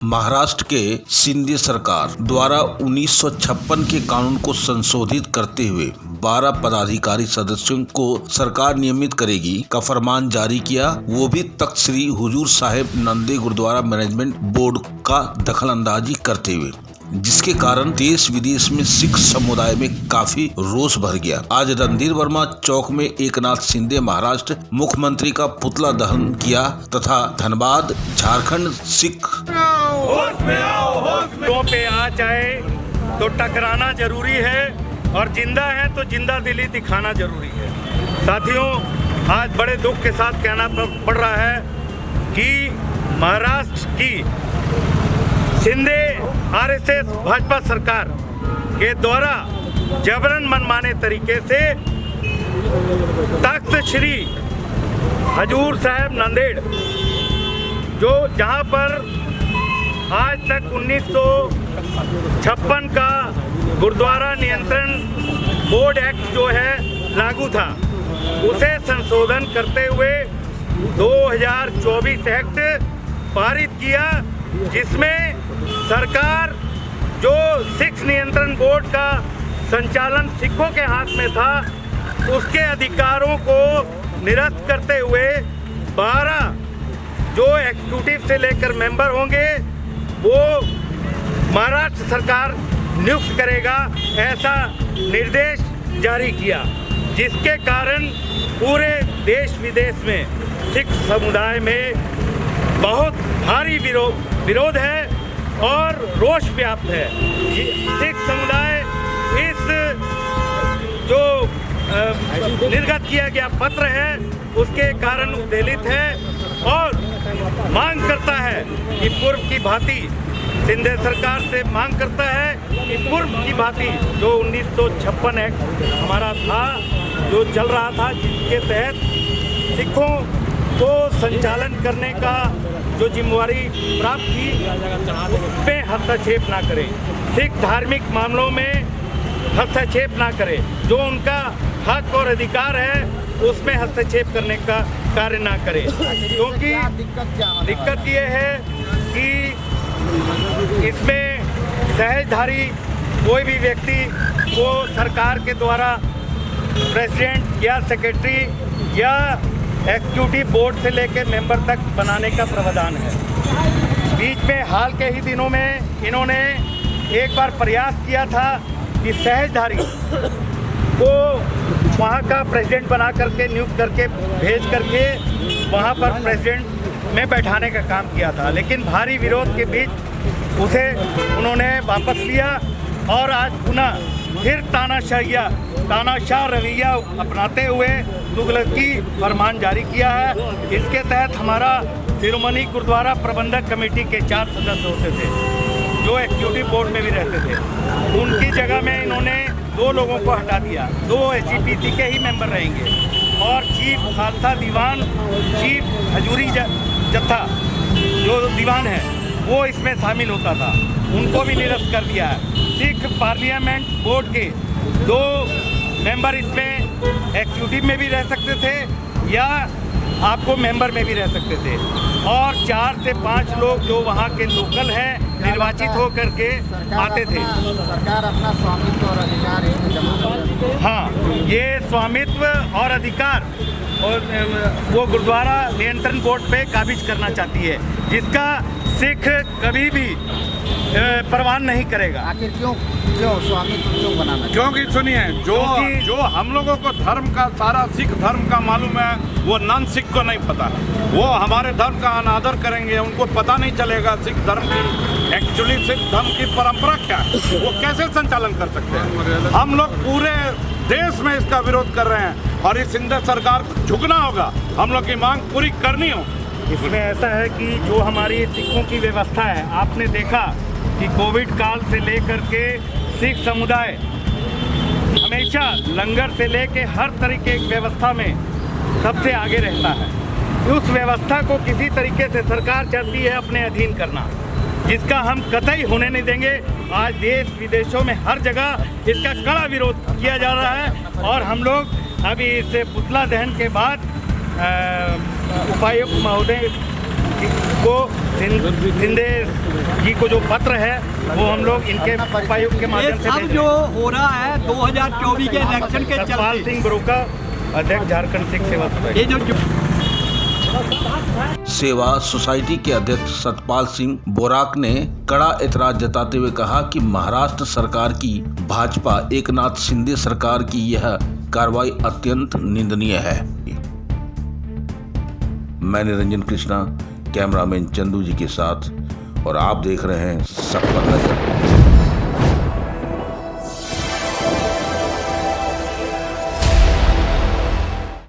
महाराष्ट्र के शिंदे सरकार द्वारा 1956 के कानून को संशोधित करते हुए 12 पदाधिकारी सदस्यों को सरकार नियमित करेगी का फरमान जारी किया, वो भी तख्त श्री हुजूर साहिब नंदे गुरुद्वारा मैनेजमेंट बोर्ड का दखलंदाजी करते हुए, जिसके कारण देश विदेश में सिख समुदाय में काफी रोष भर गया। आज रणधीर वर्मा चौक में एकनाथ शिंदे महाराष्ट्र मुख्यमंत्री का पुतला दहन किया तथा धनबाद झारखंड सिख पे आ जाए तो टकराना जरूरी है और जिंदा है तो जिंदा दिली दिखाना जरूरी है। साथियों, आज बड़े दुख के साथ कहना पड़ रहा है कि महाराष्ट्र की शिंदे आरएसएस भाजपा सरकार के द्वारा जबरन मनमाने तरीके से तख्त श्री हजूर साहिब नंदेड़, जो जहां पर आज तक 1956 का गुरुद्वारा नियंत्रण बोर्ड एक्ट जो है लागू था, उसे संशोधन करते हुए 2024 एक्ट पारित किया, जिसमें सरकार जो सिख नियंत्रण बोर्ड का संचालन सिखों के हाथ में था, उसके अधिकारों को निरस्त करते हुए 12 जो एग्जीक्यूटिव से लेकर मेंबर होंगे वो महाराष्ट्र सरकार नियुक्त करेगा, ऐसा निर्देश जारी किया, जिसके कारण पूरे देश विदेश में सिख समुदाय में बहुत भारी विरोध है और रोष व्याप्त है। सिख समुदाय इस जो निर्गत किया गया पत्र है उसके कारण उद्वेलित है और मांग करता है कि पूर्व की भांति शिंदे सरकार से मांग करता है कि पूर्व की भांति जो 1956 एक्ट हमारा था, जो चल रहा था, जिसके तहत सिखों को संचालन करने का जो जिम्मेवारी प्राप्त थी, उसमें हस्तक्षेप ना करें, सिख धार्मिक मामलों में हस्तक्षेप ना करें, जो उनका हक और अधिकार है उसमें हस्तक्षेप करने का कार्य ना करें। क्योंकि दिक्कत ये है कि इसमें सहजधारी कोई भी व्यक्ति को सरकार के द्वारा प्रेसिडेंट या सेक्रेटरी या एग्जीक्यूटिव बोर्ड से लेकर मेंबर तक बनाने का प्रावधान है। बीच में हाल के ही दिनों में इन्होंने एक बार प्रयास किया था कि सहजधारी को वहाँ का प्रेसिडेंट बना करके नियुक्त करके भेज करके वहाँ पर प्रेसिडेंट में बैठाने का काम किया था, लेकिन भारी विरोध के बीच उसे उन्होंने वापस लिया और आज पुनः फिर तानाशाह रवैया अपनाते हुए तुगलकी फरमान जारी किया है। इसके तहत हमारा शिरोमणि गुरुद्वारा प्रबंधक कमेटी के 4 सदस्य होते थे, जो एग्जीक्यूटिव बोर्ड में भी रहते थे, उनकी जगह में इन्होंने 2 लोगों को हटा दिया, 2 एसजीपीसी के ही मेंबर रहेंगे और चीफ खालसा दीवान, चीफ हजूरी जत्था जो दीवान है वो इसमें शामिल होता था, उनको भी निरस्त कर दिया है। सिख पार्लियामेंट बोर्ड के 2 मेंबर इसमें एग्जीक्यूटिव में भी रह सकते थे या आपको मेंबर में भी रह सकते थे और 4 से 5 लोग जो वहाँ के लोकल हैं निर्वाचित हो करके आते थे। सरकार अपना स्वामित्व और अधिकार इसमें जमा कर, हाँ, ये स्वामित्व और अधिकार और वो गुरुद्वारा नियंत्रण बोर्ड पे काबिज करना चाहती है, जिसका सिख कभी भी परवान नहीं करेगा। आखिर क्यों स्वामित्व क्यों बनाना? क्योंकि सुनिए, जो हम लोगों को धर्म का, सारा सिख धर्म का मालूम है, वो नॉन सिख को नहीं पता है। वो हमारे धर्म का अनादर करेंगे, उनको पता नहीं चलेगा सिख धर्म की एक्चुअली सिख धर्म की परंपरा क्या है, वो कैसे संचालन कर सकते हैं। हम लोग पूरे देश में इसका विरोध कर रहे हैं और इस शिंदे सरकार को झुकना होगा, हम लोग की मांग पूरी करनी हो। इसमें ऐसा है कि जो हमारी सिखों की व्यवस्था है, आपने देखा कि कोविड काल से लेकर के सिख समुदाय हमेशा लंगर से लेके हर तरीके की व्यवस्था में सबसे आगे रहता है। उस व्यवस्था को किसी तरीके से सरकार चाहती है अपने अधीन करना, जिसका हम कतई होने नहीं देंगे। आज देश विदेशों में हर जगह इसका कड़ा विरोध किया जा रहा है और हम लोग अभी इस पुतला दहन के बाद उपायुक्त महोदय को शिंदे जी को जो पत्र है वो हम लोग इनके उपायुक्त के माध्यम से सब जो हो रहा है 2024 के इलेक्शन के सतपाल चलते सिंह ब्रोका, अध्यक्ष झारखंड सिख सेवा ये जो सेवा सोसाइटी के अध्यक्ष सतपाल सिंह बोराक ने कड़ा एतराज जताते हुए कहा कि महाराष्ट्र सरकार की भाजपा एकनाथ शिंदे सरकार की यह कार्रवाई अत्यंत निंदनीय है। मैं निरंजन कृष्णा, कैमरामैन चंदू जी के साथ, और आप देख रहे हैं सब पर नजर।